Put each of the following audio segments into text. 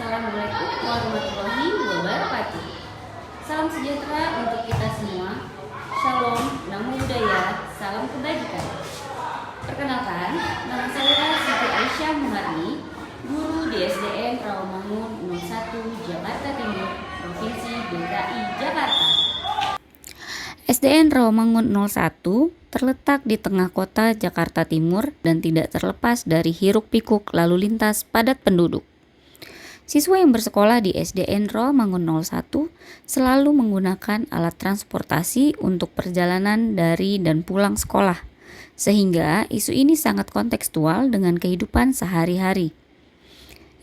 Assalamualaikum warahmatullahi wabarakatuh. Salam sejahtera untuk kita semua. Shalom, namo buddhaya, salam kebajikan. Perkenalkan, nama saya Siti Aisyah Muharni, guru di SDN Rawamangun 01 Jakarta Timur, Provinsi DKI Jakarta. SDN Rawamangun 01 terletak di tengah kota Jakarta Timur dan tidak terlepas dari hiruk-pikuk lalu lintas padat penduduk. Siswa yang bersekolah di SDN Rawamangun 01 selalu menggunakan alat transportasi untuk perjalanan dari dan pulang sekolah, sehingga isu ini sangat kontekstual dengan kehidupan sehari-hari.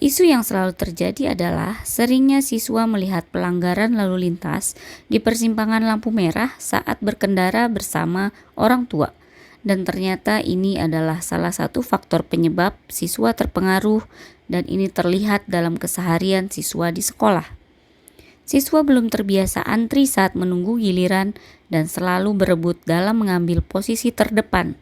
Isu yang selalu terjadi adalah seringnya siswa melihat pelanggaran lalu lintas di persimpangan lampu merah saat berkendara bersama orang tua. Dan ternyata ini adalah salah satu faktor penyebab siswa terpengaruh dan ini terlihat dalam keseharian siswa di sekolah. Siswa belum terbiasa antri saat menunggu giliran dan selalu berebut dalam mengambil posisi terdepan.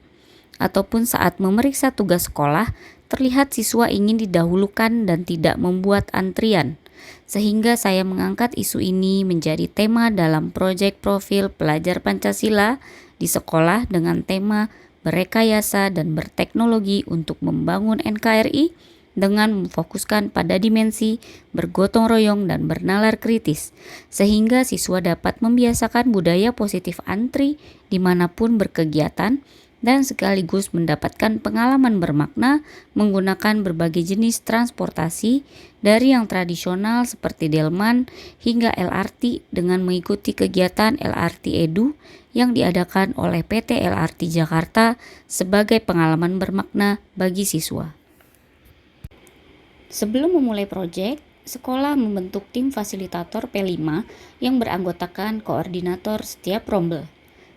Ataupun saat memeriksa tugas sekolah, terlihat siswa ingin didahulukan dan tidak membuat antrian. Sehingga saya mengangkat isu ini menjadi tema dalam proyek profil pelajar Pancasila di sekolah dengan tema berekayasa dan berteknologi untuk membangun NKRI dengan memfokuskan pada dimensi bergotong royong dan bernalar kritis, sehingga siswa dapat membiasakan budaya positif antri dimanapun berkegiatan dan sekaligus mendapatkan pengalaman bermakna menggunakan berbagai jenis transportasi dari yang tradisional seperti delman hingga LRT dengan mengikuti kegiatan LRT Edu yang diadakan oleh PT LRT Jakarta sebagai pengalaman bermakna bagi siswa. Sebelum memulai proyek, sekolah membentuk tim fasilitator P5 yang beranggotakan koordinator setiap rombel.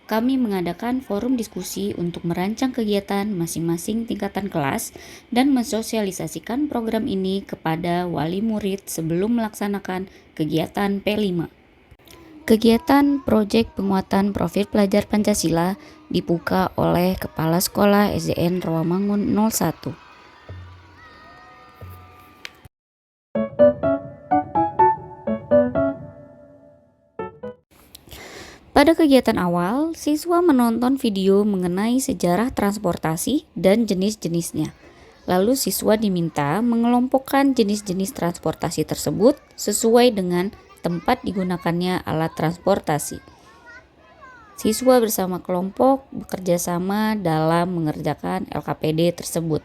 Kami mengadakan forum diskusi untuk merancang kegiatan masing-masing tingkatan kelas dan mensosialisasikan program ini kepada wali murid sebelum melaksanakan kegiatan P5. Kegiatan proyek penguatan profil pelajar Pancasila dibuka oleh Kepala Sekolah SDN Rawamangun 01. Pada kegiatan awal, siswa menonton video mengenai sejarah transportasi dan jenis-jenisnya. Lalu siswa diminta mengelompokkan jenis-jenis transportasi tersebut sesuai dengan tempat digunakannya alat transportasi. Siswa bersama kelompok bekerja sama dalam mengerjakan LKPD tersebut.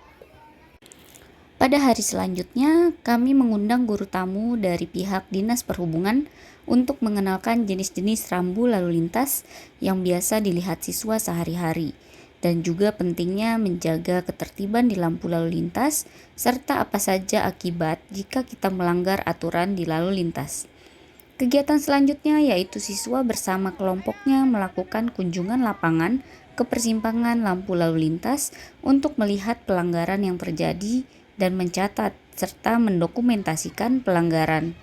Pada hari selanjutnya, kami mengundang guru tamu dari pihak Dinas Perhubungan untuk mengenalkan jenis-jenis rambu lalu lintas yang biasa dilihat siswa sehari-hari, dan juga pentingnya menjaga ketertiban di lampu lalu lintas, serta apa saja akibat jika kita melanggar aturan di lalu lintas. Kegiatan selanjutnya yaitu siswa bersama kelompoknya melakukan kunjungan lapangan ke persimpangan lampu lalu lintas untuk melihat pelanggaran yang terjadi dan mencatat serta mendokumentasikan pelanggaran.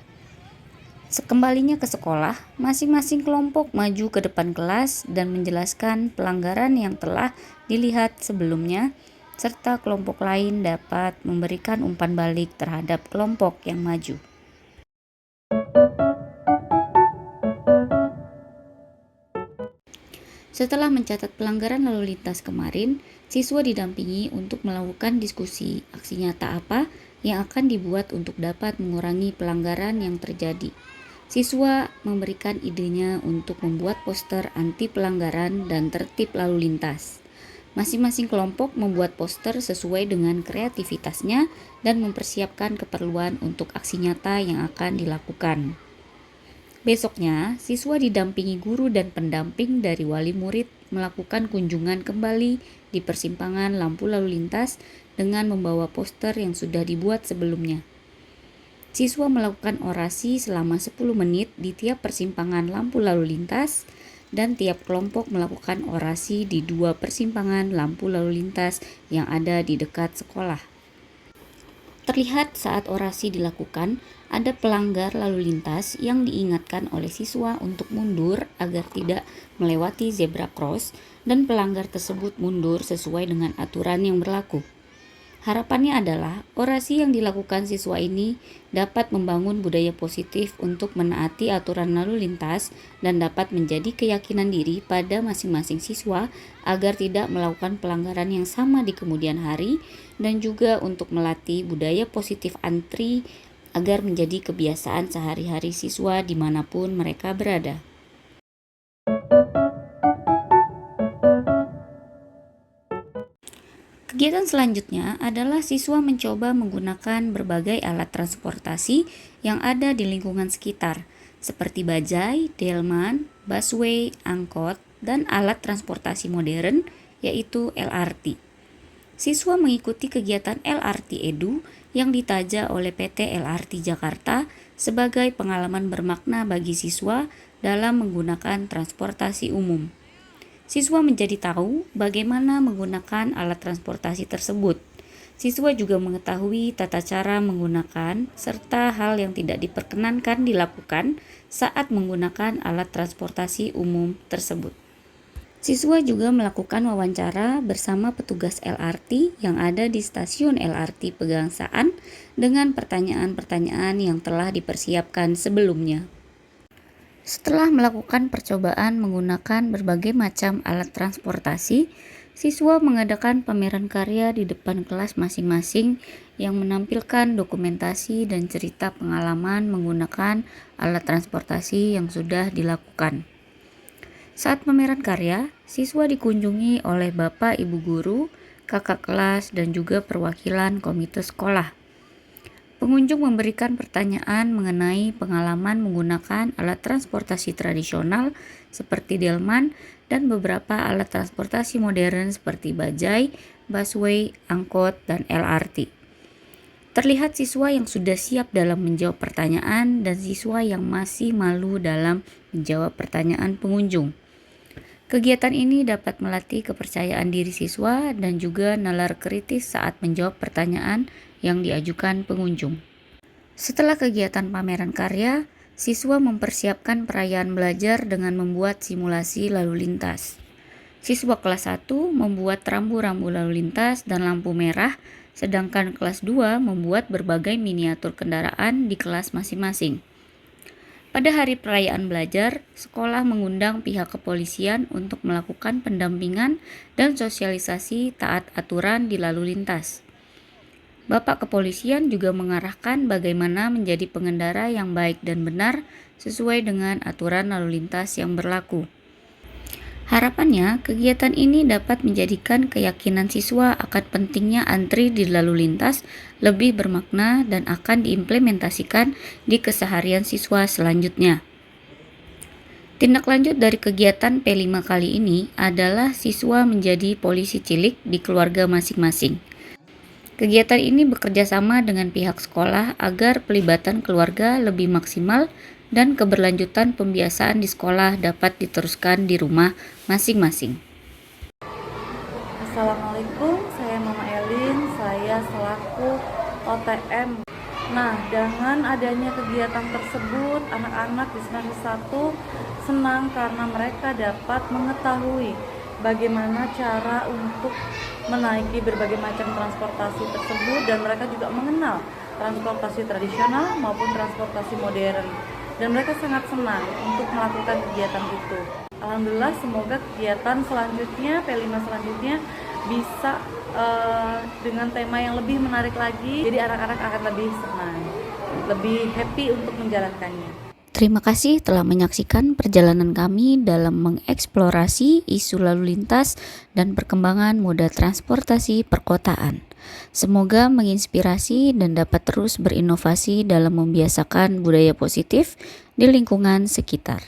Sekembalinya ke sekolah, masing-masing kelompok maju ke depan kelas dan menjelaskan pelanggaran yang telah dilihat sebelumnya, serta kelompok lain dapat memberikan umpan balik terhadap kelompok yang maju. Setelah mencatat pelanggaran lalu lintas kemarin, siswa didampingi untuk melakukan diskusi aksi nyata apa yang akan dibuat untuk dapat mengurangi pelanggaran yang terjadi. Siswa memberikan idenya untuk membuat poster anti pelanggaran dan tertib lalu lintas. Masing-masing kelompok membuat poster sesuai dengan kreativitasnya dan mempersiapkan keperluan untuk aksi nyata yang akan dilakukan. Besoknya, siswa didampingi guru dan pendamping dari wali murid melakukan kunjungan kembali di persimpangan lampu lalu lintas dengan membawa poster yang sudah dibuat sebelumnya. Siswa melakukan orasi selama 10 menit di tiap persimpangan lampu lalu lintas dan tiap kelompok melakukan orasi di 2 persimpangan lampu lalu lintas yang ada di dekat sekolah. Terlihat saat orasi dilakukan, ada pelanggar lalu lintas yang diingatkan oleh siswa untuk mundur agar tidak melewati zebra cross dan pelanggar tersebut mundur sesuai dengan aturan yang berlaku. Harapannya adalah orasi yang dilakukan siswa ini dapat membangun budaya positif untuk menaati aturan lalu lintas dan dapat menjadi keyakinan diri pada masing-masing siswa agar tidak melakukan pelanggaran yang sama di kemudian hari, dan juga untuk melatih budaya positif antri agar menjadi kebiasaan sehari-hari siswa dimanapun mereka berada. Kegiatan selanjutnya adalah siswa mencoba menggunakan berbagai alat transportasi yang ada di lingkungan sekitar, seperti bajai, delman, busway, angkot, dan alat transportasi modern, yaitu LRT. Siswa mengikuti kegiatan LRT Edu yang ditaja oleh PT LRT Jakarta sebagai pengalaman bermakna bagi siswa dalam menggunakan transportasi umum. Siswa menjadi tahu bagaimana menggunakan alat transportasi tersebut. Siswa juga mengetahui tata cara menggunakan serta hal yang tidak diperkenankan dilakukan saat menggunakan alat transportasi umum tersebut. Siswa juga melakukan wawancara bersama petugas LRT yang ada di stasiun LRT Pegangsaan dengan pertanyaan-pertanyaan yang telah dipersiapkan sebelumnya. Setelah melakukan percobaan menggunakan berbagai macam alat transportasi, siswa mengadakan pameran karya di depan kelas masing-masing yang menampilkan dokumentasi dan cerita pengalaman menggunakan alat transportasi yang sudah dilakukan. Saat pameran karya, siswa dikunjungi oleh bapak ibu guru, kakak kelas, dan juga perwakilan komite sekolah. Pengunjung memberikan pertanyaan mengenai pengalaman menggunakan alat transportasi tradisional seperti delman dan beberapa alat transportasi modern seperti bajai, busway, angkot, dan LRT. Terlihat siswa yang sudah siap dalam menjawab pertanyaan dan siswa yang masih malu dalam menjawab pertanyaan pengunjung. Kegiatan ini dapat melatih kepercayaan diri siswa dan juga nalar kritis saat menjawab pertanyaan yang diajukan pengunjung. Setelah kegiatan pameran karya, siswa mempersiapkan perayaan belajar dengan membuat simulasi lalu lintas. Siswa kelas 1 membuat rambu-rambu lalu lintas dan lampu merah, sedangkan kelas 2 membuat berbagai miniatur kendaraan di kelas masing-masing. Pada hari perayaan belajar, sekolah mengundang pihak kepolisian untuk melakukan pendampingan dan sosialisasi taat aturan di lalu lintas. Bapak kepolisian juga mengarahkan bagaimana menjadi pengendara yang baik dan benar sesuai dengan aturan lalu lintas yang berlaku. Harapannya, kegiatan ini dapat menjadikan keyakinan siswa akan pentingnya antri di lalu lintas lebih bermakna dan akan diimplementasikan di keseharian siswa selanjutnya. Tindak lanjut dari kegiatan P5 kali ini adalah siswa menjadi polisi cilik di keluarga masing-masing. Kegiatan ini bekerja sama dengan pihak sekolah agar pelibatan keluarga lebih maksimal dan keberlanjutan pembiasaan di sekolah dapat diteruskan di rumah masing-masing. Assalamualaikum, saya Mama Elin, saya selaku OTM. Nah, dengan adanya kegiatan tersebut, anak-anak di semester 1 senang karena mereka dapat mengetahui bagaimana cara untuk menaiki berbagai macam transportasi tersebut, dan mereka juga mengenal transportasi tradisional maupun transportasi modern, dan mereka sangat senang untuk melakukan kegiatan itu. Alhamdulillah, semoga kegiatan selanjutnya, P5 selanjutnya bisa dengan tema yang lebih menarik lagi, jadi anak-anak akan lebih senang, lebih happy untuk menjalankannya. Terima kasih telah menyaksikan perjalanan kami dalam mengeksplorasi isu lalu lintas dan perkembangan moda transportasi perkotaan. Semoga menginspirasi dan dapat terus berinovasi dalam membiasakan budaya positif di lingkungan sekitar.